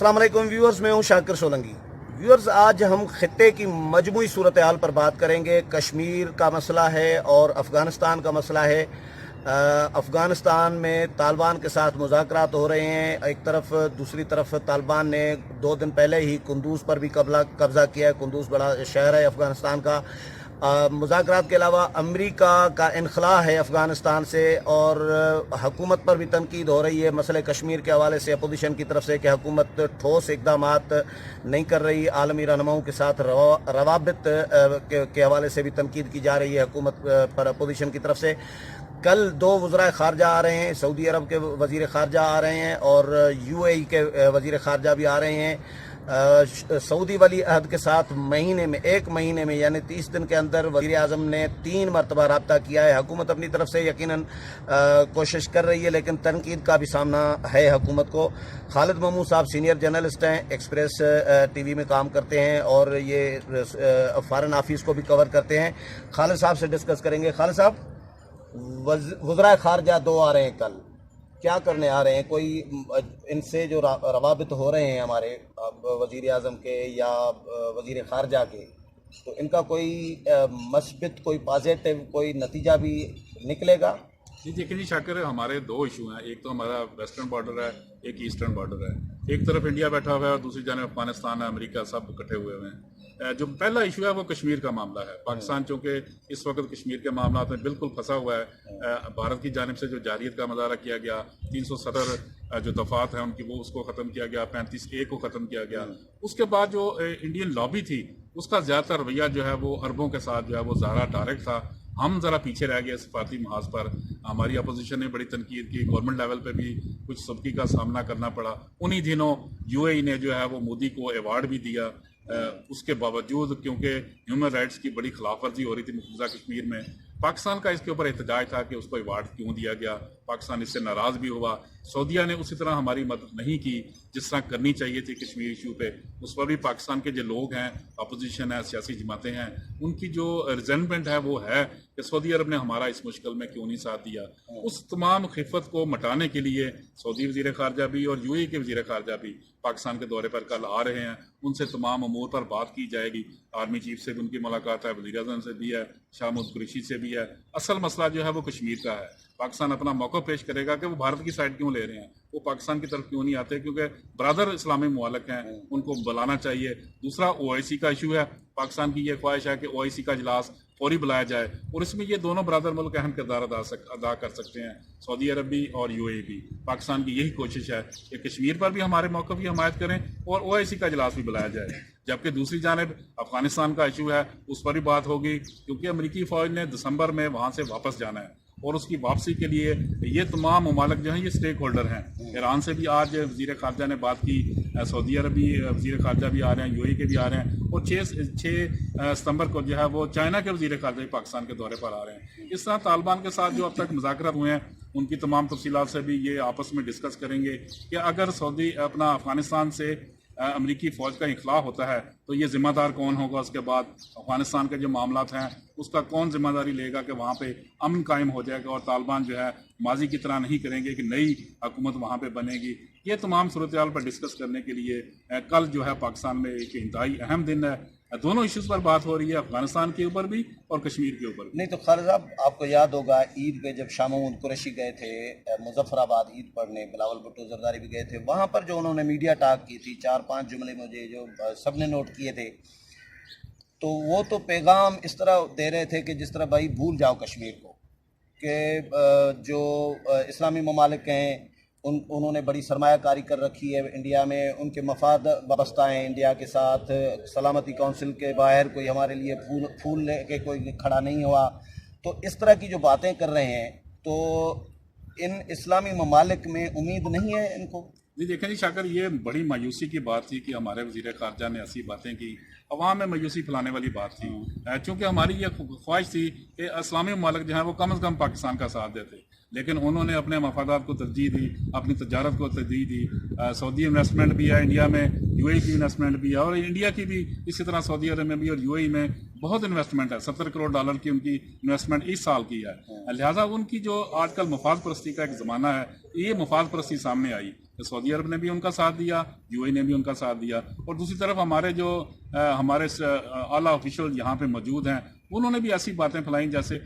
अस्सलाम वालेकुम व्यूअर्स, मैं हूं शाकिर सोलंकी। व्यूअर्स, आज हम खित्ते की मजमूई सूरत हाल पर बात करेंगे। कश्मीर का मसला है और अफ़गानिस्तान का मसला है। अफ़गानिस्तान में तालिबान के साथ मुज़ाकरात हो रहे हैं एक तरफ, दूसरी तरफ तालिबान ने 2 दिन पहले ही कुंदूज़ पर भी कब्ज़ा किया है। कुंदूज़ बड़ा शहर है अफ़गानिस्तान का। मुज़ाकरात के अलावा अमेरिका का इनखला है अफ़गानिस्तान से और हुकूमत पर भी तनकीद हो रही है मसले कश्मीर के हवाले से अपोजिशन की तरफ से कि हुकूमत ठोस इक़दामात नहीं कर रही। आलमी रहनुमाओं के साथ रवाबित के हवाले से भी तनकीद की जा रही है हुकूमत पर अपोजिशन की तरफ से। कल 2 वज़राए ख़ारजा आ रहे हैं, सऊदी अरब के वज़ीर ख़ारजा आ रहे हैं और UAE के वज़ीर ख़ारजा भी आ रहे हैं। सऊदी वली अहद के साथ एक महीने में यानी 30 दिन के अंदर वज़ीर आज़म ने 3 मरतबा रब्ता किया है। हुकूमत अपनी तरफ से यकीनन कोशिश कर रही है, लेकिन तनकीद का भी सामना है हुकूमत को। खालिद महमूद साहब सीनियर जर्नलिस्ट हैं, एक्सप्रेस TV में काम करते हैं और ये फॉरेन ऑफिस को भी कवर करते हैं। खालिद साहब से डिस्कस करेंगे। खालिद साहब, वज़राए ख़ारजा 2 आ रहे हैं कल, क्या करने आ रहे हैं? कोई इनसे जो रवाबित हो रहे हैं हमारे वज़ीर आज़म के या वज़ीर ख़ारजा के, तो इनका कोई मस्बित, कोई पॉजिटिव, कोई नतीजा भी निकलेगा? जी देखिए जी शाकिर, हमारे 2 इशू हैं। एक तो हमारा वेस्टर्न बॉर्डर है, एक ईस्टर्न बॉर्डर है। एक तरफ इंडिया बैठा हुआ है और दूसरी जानब अफगानिस्तान है, अमेरिका, सब इकट्ठे हुए हुए हैं। जो पहला इशू है वो कश्मीर का मामला है। पाकिस्तान चूँकि इस वक्त कश्मीर के मामला में बिल्कुल फंसा हुआ है। भारत की जानिब से जो जारियत का मुजाहरा किया गया, 370 जो दफात हैं उनकी, वो उसको ख़त्म किया गया, 35A को ख़त्म किया गया। उसके बाद जो इंडियन लॉबी थी उसका ज़्यादातर रवैया जो है वो अरबों के साथ जो है वो ज़्यादा डायरेक्ट था। हम ज़रा पीछे रह गए सफारती महाज पर। हमारी अपोजिशन ने बड़ी तनकीद की, गवर्नमेंट लेवल पे भी कुछ सबकी का सामना करना पड़ा। उन्हीं दिनों UAE ने जो है वो मोदी को अवार्ड भी दिया। उसके बावजूद, क्योंकि ह्यूमन राइट्स की बड़ी खिलाफ वर्जी हो रही थी मकबूजा कश्मीर में, पाकिस्तान का इसके ऊपर एहतजाज था कि उसको अवार्ड क्यों दिया गया। पाकिस्तान इससे नाराज़ भी हुआ। सऊदीया ने उसी तरह हमारी मदद नहीं की जिस तरह करनी चाहिए थी कश्मीर इशू पे। उस पर भी पाकिस्तान के जो लोग हैं, अपोजिशन है, सियासी जमातें हैं, उनकी जो रिजेंटमेंट है वो है कि सऊदी अरब ने हमारा इस मुश्किल में क्यों नहीं साथ दिया। उस तमाम खिफत को मटाने के लिए सऊदी वज़ीर ख़ारजा भी और UAE के वज़ीर ख़ारजा भी पाकिस्तान के दौरे पर कल आ रहे हैं। उनसे तमाम अमूर पर बात की जाएगी। आर्मी चीफ से भी उनकी मुलाकात है, वज़ीर आज़म से भी है, शाह महमूद कुरैशी से भी है। असल मसला जो है वो कश्मीर का है। पाकिस्तान अपना मौका पेश करेगा कि वो भारत की साइड क्यों ले रहे हैं, वो पाकिस्तान की तरफ क्यों नहीं आते, क्योंकि ब्रदर इस्लामी मुआलक हैं, उनको बुलाना चाहिए। दूसरा OIC का इशू है। पाकिस्तान की ये ख्वाहिश है कि OIC का इजलास फौरी बुलाया जाए और इसमें ये दोनों ब्रदर मुल्क अहम किरदार अदा कर सकते हैं, सऊदी अरब भी और UAE भी। पाकिस्तान की यही कोशिश है कि कश्मीर पर भी हमारे मौक़िफ़ की हमायत करें और OIC का इजलास भी बुलाया जाए। जबकि दूसरी जानिब अफगानिस्तान का इशू है, उस पर भी बात होगी, क्योंकि अमरीकी फ़ौज ने दिसंबर में वहाँ से वापस जाना है और उसकी वापसी के लिए ये तमाम ममालिक जो हैं ये स्टेक होल्डर हैं। ईरान से भी आज वज़ीर ख़ारजा ने बात की, सऊदी अरब भी वज़ीर ख़ारजा भी आ रहे हैं, UAE के भी आ रहे हैं और 6 सितंबर को जो है वो चाइना के वज़ीर ख़ारजा भी पाकिस्तान के दौरे पर आ रहे हैं। इस तरह तालिबान के साथ जो अब तक मुज़ाकरात हुए हैं उनकी तमाम तफसीलात से भी ये आपस में डिस्कस करेंगे कि अगर सऊदी अपना अफ़गानिस्तान से अमरीकी फ़ौज का इखला होता है तो ये ज़िम्मेदार कौन होगा। उसके बाद अफ़गानिस्तान के जो मामलात हैं उसका कौन जिम्मेदारी लेगा कि वहाँ पे अमन कायम हो जाएगा और तालिबान जो है माजी की तरह नहीं करेंगे कि नई हुकूमत वहाँ पे बनेगी। ये तमाम सूरत हाल पर डिस्कस करने के लिए कल जो है पाकिस्तान में एक इंतहाई अहम दिन है। दोनों इश्यूज़ पर बात हो रही है, अफगानिस्तान के ऊपर भी और कश्मीर के ऊपर भी। नहीं तो खालिद साहब, आपको याद होगा ईद पे जब शाह महमूद कुरैशी गए थे मुजफ्फराबाद ईद पढ़ने, बिलावल भुट्टो जरदारी भी गए थे, वहाँ पर जो उन्होंने मीडिया टॉक की थी, 4-5 जुमले मुझे जो सबने नोट किए थे, तो वो तो पैगाम इस तरह दे रहे थे कि जिस तरह भाई भूल जाओ कश्मीर को, कि जो इस्लामी ममालिक हैं उन्होंने बड़ी सरमायाकारी कर रखी है इंडिया में, उनके मफाद वाबस्ता हैं इंडिया के साथ। सलामती काउंसिल के बाहर कोई हमारे लिए फूल लेके कोई खड़ा नहीं हुआ। तो इस तरह की जो बातें कर रहे हैं, तो इन इस्लामी ममालिक में उम्मीद नहीं है इनको? जी देखें जी शाकिर, ये बड़ी मायूसी की बात थी कि हमारे वज़ीर ख़ारजा ने ऐसी बातें की, अवाम में मायूसी फैलाने वाली बात थी। चूँकि हमारी ये ख्वाहिश थी कि इस्लामी ममालिक जो हैं वो कम से कम पाकिस्तान का साथ देते, लेकिन उन्होंने अपने मफादात को तरजीह दी, अपनी तजारत को तरजीह दी। सऊदी इन्वेस्टमेंट भी है इंडिया में, UAE की इन्वेस्टमेंट भी है और इंडिया की भी इसी तरह सऊदी अरब में भी और UAE में बहुत इन्वेस्टमेंट है। 70 करोड़ डॉलर की उनकी इन्वेस्टमेंट इस साल की है। लिहाजा उनकी जो आजकल मुफाद परस्ती का एक ज़माना है, ये मुफाद परस्ती सामने आई सऊदी अरब ने भी उनका साथ दिया, यूएई ने भी उनका साथ दिया, और दूसरी तरफ हमारे जो हमारे आला ऑफिशियल यहाँ पे मौजूद हैं, उन्होंने भी ऐसी बातें फैलाई जैसे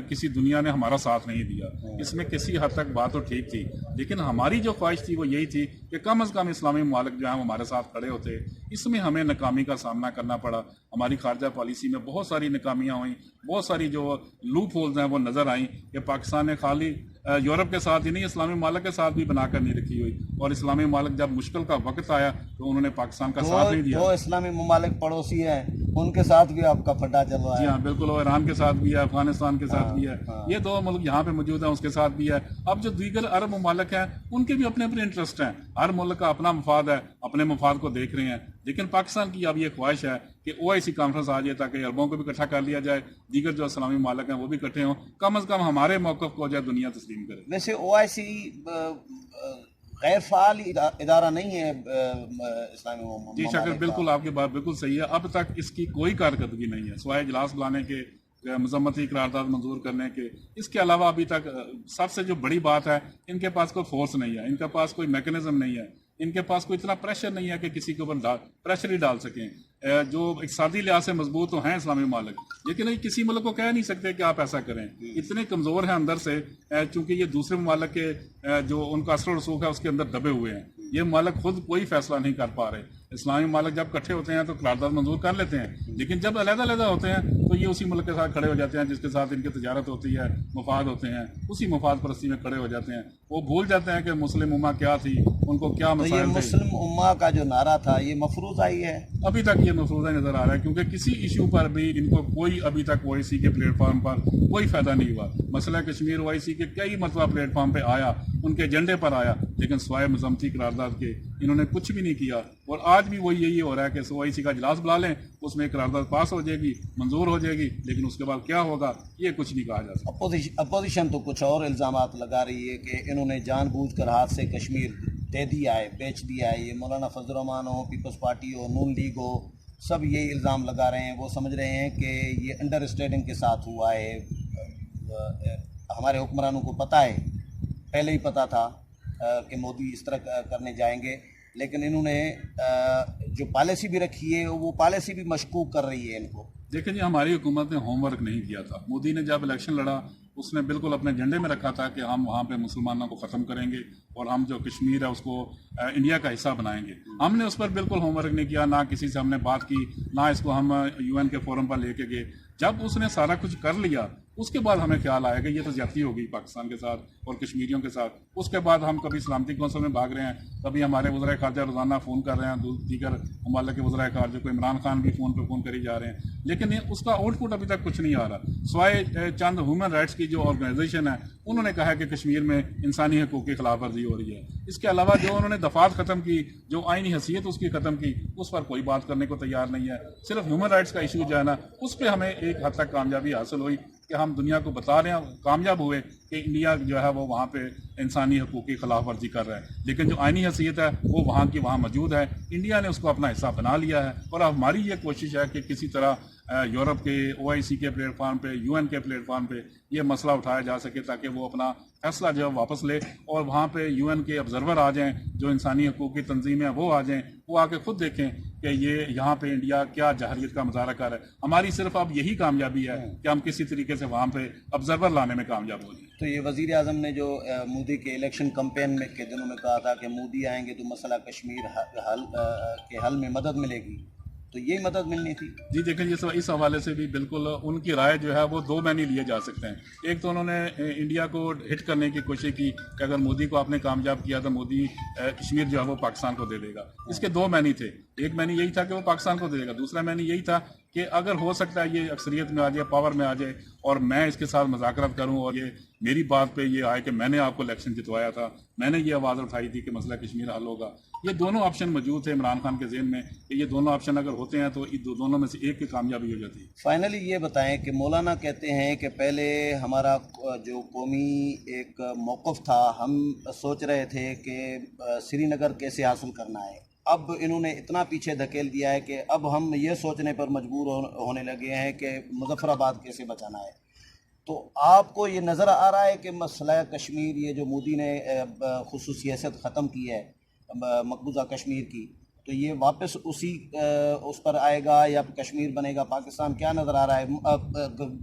किसी दुनिया ने हमारा साथ नहीं दिया। इसमें किसी हद तक बात तो ठीक थी, लेकिन हमारी जो ख्वाहिश थी वो यही थी कि कम अज़ कम इस्लामी मुमालिक जो हैं हमारे साथ खड़े होते। इसमें हमें नाकामी का सामना करना पड़ा। हमारी खारजा पॉलिसी में बहुत सारी नाकामियाँ हुई, बहुत सारी जो लूप होल्स हैं वो नज़र आई कि पाकिस्तान ने खाली यूरोप के साथ ही नहीं, इस्लामी मुमालिक के साथ भी बनाकर नहीं रखी हुई, और इस्लामी मुमालिक जब मुश्किल का वक्त आया तो उन्होंने पाकिस्तान का साथ नहीं दिया। जो इस्लामी मुमालिक पड़ोसी हैं उनके साथ भी आपका फटा चल रहा है। जी हाँ, बिल्कुल, और ईरान के साथ भी है, अफगानिस्तान के साथ भी है, ये दो मुल्क यहाँ पे मौजूद हैं, उसके साथ भी है। अब जो दीगर अरब मुमालिक हैं उनके भी अपने अपने इंटरेस्ट हैं, हर मुल्क का अपना मफाद है, अपने मफाद को देख रहे हैं। लेकिन पाकिस्तान की अब ये ख्वाहिश है कि OIC कॉन्फ्रेंस आ जाए ताकि अरबों को भी इकट्ठा कर लिया जाए, दीगर जो इस्लामी मुमालिक हैं वो भी इकट्ठे हों, कम अज़ कम हमारे मौक़िफ़ को जो दुनिया तस्लीम करे। वैसे OIC गैर फाल इदारा नहीं है इस्लामी जी शाकिर, बिल्कुल आपकी बात बिल्कुल सही है। अब तक इसकी कोई कारकर्दगी नहीं है, सिवाय इजलास बुलाने के, मजम्मती करारदाद मंजूर करने के। इसके अलावा अभी तक सबसे जो बड़ी बात है, इनके पास कोई फोर्स नहीं है, इनके पास कोई मैकेनिज्म नहीं है, इनके पास कोई इतना प्रेशर नहीं है कि किसी के ऊपर प्रेशर ही डाल सकें। जो इक़्तिसादी लिहाज से मजबूत तो हैं इस्लामी मुमालिक, लेकिन ये किसी मुल्क को कह नहीं सकते कि आप ऐसा करें, इतने कमज़ोर हैं अंदर से, चूँकि ये दूसरे मुमालिक के जो उनका असर रसूख है उसके अंदर दबे हुए हैं। ये मुमालिक खुद कोई फैसला नहीं कर पा रहे। इस्लामी मुमालिक जब इकट्ठे होते हैं तो करारदाद मंजूर कर लेते हैं, लेकिन जब अलग-अलग होते हैं तो ये उसी मुल्क के साथ खड़े हो जाते हैं जिसके साथ इनकी तजारत होती है, मफाद होते हैं, उसी मफाद परस्ती में खड़े हो जाते हैं। वो भूल जाते हैं कि मुस्लिम उम्मा क्या थी, उनको क्या मसाइल थे। ये मुस्लिम उम्मा का जो नारा था ये मफरूज़ा ही है, अभी तक ये मफरूज़ा नज़र आ रहा है, क्योंकि किसी इशू पर भी इनको कोई अभी तक OIC के प्लेटफॉर्म पर कोई फ़ायदा नहीं हुआ। मसला कश्मीर OIC के कई मरतबा प्लेटफॉर्म पे आया, उनके एजेंडे पर आया, लेकिन स्वाय मजम्मती करारदाद के इन्होंने कुछ भी नहीं किया। और आज भी वही यही हो रहा है कि OIC का इजलास बुला लें, उसमें करारदाद पास हो जाएगी, मंजूर हो जाएगी, लेकिन उसके बाद क्या होगा ये कुछ नहीं कहा जा सकता। अपोजिशन तो कुछ और इल्ज़ामात लगा रही है कि इन्होंने जानबूझकर हाथ से कश्मीर दे दिया है, बेच दिया है। ये मौलाना फजल रहमान हो, पीपल्स पार्टी हो, नून लीग हो, सब ये इल्ज़ाम लगा रहे हैं। वो समझ रहे हैं कि ये अंडर स्टेटिंग के साथ हुआ है। हमारे हुक्मरानों को पता है, पहले ही पता था कि मोदी इस तरह करने जाएंगे, लेकिन इन्होंने जो पॉलिसी भी रखी है वो पॉलिसी भी मशकूक कर रही है इनको। देखिए जी, हमारी हुकूमत ने होमवर्क नहीं किया था। मोदी ने जब इलेक्शन लड़ा उसने बिल्कुल अपने एजेंडे में रखा था कि हम वहाँ पे मुसलमानों को ख़त्म करेंगे और हम जो कश्मीर है उसको इंडिया का हिस्सा बनाएंगे। हमने उस पर बिल्कुल होमवर्क नहीं किया, ना किसी से हमने बात की, ना इसको हम UN के फोरम पर लेके गए। जब उसने सारा कुछ कर लिया उसके बाद हमें ख्याल आया कि ये तो ज्यादती हो गई पाकिस्तान के साथ और कश्मीरियों के साथ। उसके बाद हम कभी सलामती कौंसिल में भाग रहे हैं, कभी हमारे वज़ीर ख़ारजा रोज़ाना फ़ोन कर रहे हैं, दीगर मुमालिक के वज़ीर ख़ारजा को, इमरान खान भी फ़ोन पे फ़ोन करी जा रहे हैं, लेकिन ये उसका आउटपुट अभी तक कुछ नहीं आ रहा। सिवाय चंद ह्यूमन राइट्स की जो ऑर्गेनाइजेशन है उन्होंने कहा है कि कश्मीर में इंसानी हकूक़ की खिलाफ वर्जी हो रही है। इसके अलावा जो उन्होंने दफात ख़त्म की, जो आइनी हैसियत उसकी ख़त्म की, उस पर कोई बात करने को तैयार नहीं है। सिर्फ ह्यूमन राइट्स का इशू जो है ना, उस पर हमें एक हद तक कामयाबी हासिल हुई कि हम दुनिया को बता रहे हैं, कामयाब हुए कि इंडिया जो है वो वहाँ पे इंसानी हकूक़ की खिलाफ वर्जी कर रहा है, लेकिन जो आइनी हैसियत है वो वहाँ की वहाँ मौजूद है। इंडिया ने उसको अपना हिस्सा बना लिया है और अब हमारी ये कोशिश है कि किसी तरह यूरोप के OIC के प्लेटफॉर्म पे, UN के प्लेटफॉर्म पे ये मसला उठाया जा सके ताकि वो अपना फैसला जो है वापस ले और वहाँ पे UN के ऑब्जर्वर आ जाएं, जो इंसानी हकूक़ की तंजीमें वो आ जाएं, वो आके खुद देखें कि ये यहाँ पे इंडिया क्या जहरियत का मुजाहरा कर रहा है। हमारी सिर्फ अब यही कामयाबी है कि हम किसी तरीके से वहाँ पे ऑब्जर्वर लाने में कामयाब हो जाए। तो ये वज़ीर आज़म ने जो मोदी के इलेक्शन कैंपेन में के दिनों में कहा था कि मोदी आएंगे तो मसला कश्मीर के हल में मदद मिलेगी, तो यही मदद मिलनी थी। जी देखें, इस हवाले से भी बिल्कुल उनकी राय जो है वो दो मैनी लिए जा सकते हैं। एक तो उन्होंने इंडिया को हिट करने की कोशिश की कि अगर मोदी को आपने कामयाब किया तो मोदी कश्मीर जो है वो पाकिस्तान को दे देगा। इसके दो मैनी थे, एक मैनी यही था कि वो पाकिस्तान को दे देगा, दूसरा मैनी यही था कि अगर हो सकता है ये अक्सरियत में आ जाए, पावर में आ जाए और मैं इसके साथ मुज़ाकरात करूं और ये मेरी बात पे ये आए कि मैंने आपको इलेक्शन जितवाया था, मैंने ये आवाज़ उठाई थी कि मसला कश्मीर हल होगा। ये दोनों ऑप्शन मौजूद थे इमरान खान के ज़हन में कि ये दोनों ऑप्शन अगर होते हैं तो दोनों में से एक की कामयाबी हो जाती है। फाइनली ये बताएं कि मौलाना कहते हैं कि पहले हमारा जो कौमी एक मौक़िफ़ था, हम सोच रहे थे कि श्रीनगर कैसे हासिल करना है, अब इन्होंने इतना पीछे धकेल दिया है कि अब हम ये सोचने पर मजबूर होने लगे हैं कि मुजफ्फराबाद कैसे बचाना है। तो आपको ये नज़र आ रहा है कि मसला कश्मीर, ये जो मोदी ने खुसूसियत ख़त्म की है, مقبوضہ کشمیر کی، تو یہ واپس اسی اس پر آئے گا یا کشمیر بنے گا پاکستان؟ کیا نظر آ رہا ہے؟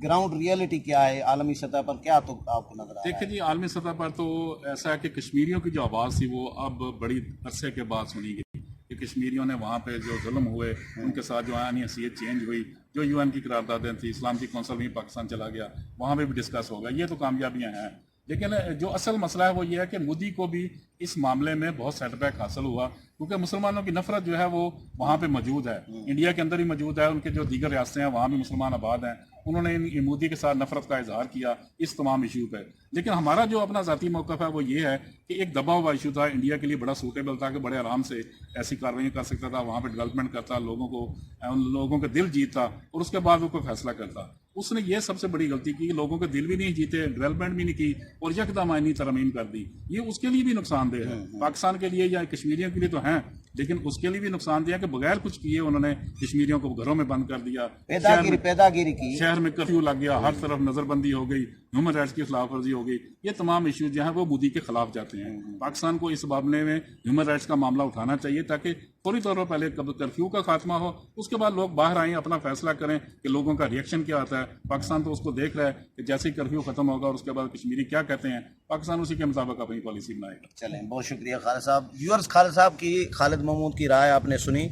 گراؤنڈ ریئلٹی کیا ہے عالمی سطح پر؟ کیا تو آپ کو نظر آ رہا ہے؟ دیکھیں جی، عالمی سطح پر تو ایسا ہے کہ کشمیریوں کی جو آواز تھی وہ اب بڑی عرصے کے بعد سنی گئی کہ کشمیریوں نے وہاں پہ جو ظلم ہوئے ان کے ساتھ جو آئینی حیثیت چینج ہوئی، جو UN کی قراردادیں تھیں، اسلام کی کونسل میں پاکستان چلا گیا، وہاں پہ بھی ڈسکس ہوگا، یہ تو کامیابیاں ہیں۔ لیکن جو اصل مسئلہ ہے وہ یہ ہے کہ مودی کو بھی اس معاملے میں بہت سیٹ بیک حاصل ہوا، کیونکہ مسلمانوں کی نفرت جو ہے وہ وہاں پہ موجود ہے، انڈیا کے اندر ہی موجود ہے، ان کے جو دیگر ریاستیں ہیں وہاں بھی مسلمان آباد ہیں، انہوں نے مودی کے ساتھ نفرت کا اظہار کیا اس تمام ایشو پہ۔ لیکن ہمارا جو اپنا ذاتی موقف ہے وہ یہ ہے کہ ایک دبا ہوا ایشو تھا، انڈیا کے لیے بڑا سوٹیبل تھا کہ بڑے آرام سے ایسی کاروائیاں کر سکتا تھا، وہاں پہ ڈیولپمنٹ کرتا، ان لوگوں کے دل جیتتا اور اس کے بعد وہ کوئی فیصلہ کرتا۔ اس نے یہ سب سے بڑی غلطی کی کہ لوگوں کے دل بھی نہیں جیتے، ڈیولپمنٹ بھی نہیں کی اور یکدم آئینی ترمیم کر دی۔ یہ اس کے لیے بھی نقصان دہ ہے، پاکستان کے لیے یا کشمیریوں کے لیے تو ہیں، لیکن اس کے لیے بھی نقصان دہ ہے کہ بغیر کچھ کیے انہوں نے کشمیریوں کو گھروں میں بند کر دیا، پیدا گیری کی، شہر میں کرفیو لگ گیا، ہر طرف نظر بندی ہو گئی، ہیومن رائٹس کی خلاف ورزی ہو گئی۔ یہ تمام ایشو جو ہیں وہ مودی کے خلاف جاتے ہیں۔ پاکستان کو اس معاملے میں ہیومن رائٹس کا معاملہ اٹھانا چاہیے تاکہ فوری طور پر پہلے کرفیو کا خاتمہ ہو، اس کے بعد لوگ باہر آئیں، اپنا فیصلہ کریں کہ لوگوں کا ریئیکشن کیا آتا ہے۔ پاکستان تو اس کو دیکھ رہا ہے کہ جیسے ہی کرفیو ختم ہوگا اور اس کے بعد کشمیری کیا کہتے ہیں، پاکستان اسی کے مطابق اپنی پالیسی بنائے گا۔ چلیں، بہت شکریہ خالد صاحب۔ ویورز، خالد صاحب کی، خالد محمود کی رائے آپ نے سنی،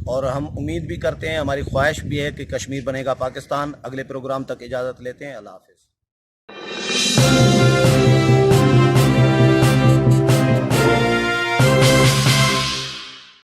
اور ہم امید بھی کرتے ہیں، ہماری خواہش بھی ہے کہ کشمیر بنے گا پاکستان۔ اگلے پروگرام تک اجازت لیتے ہیں، اللہ حافظ۔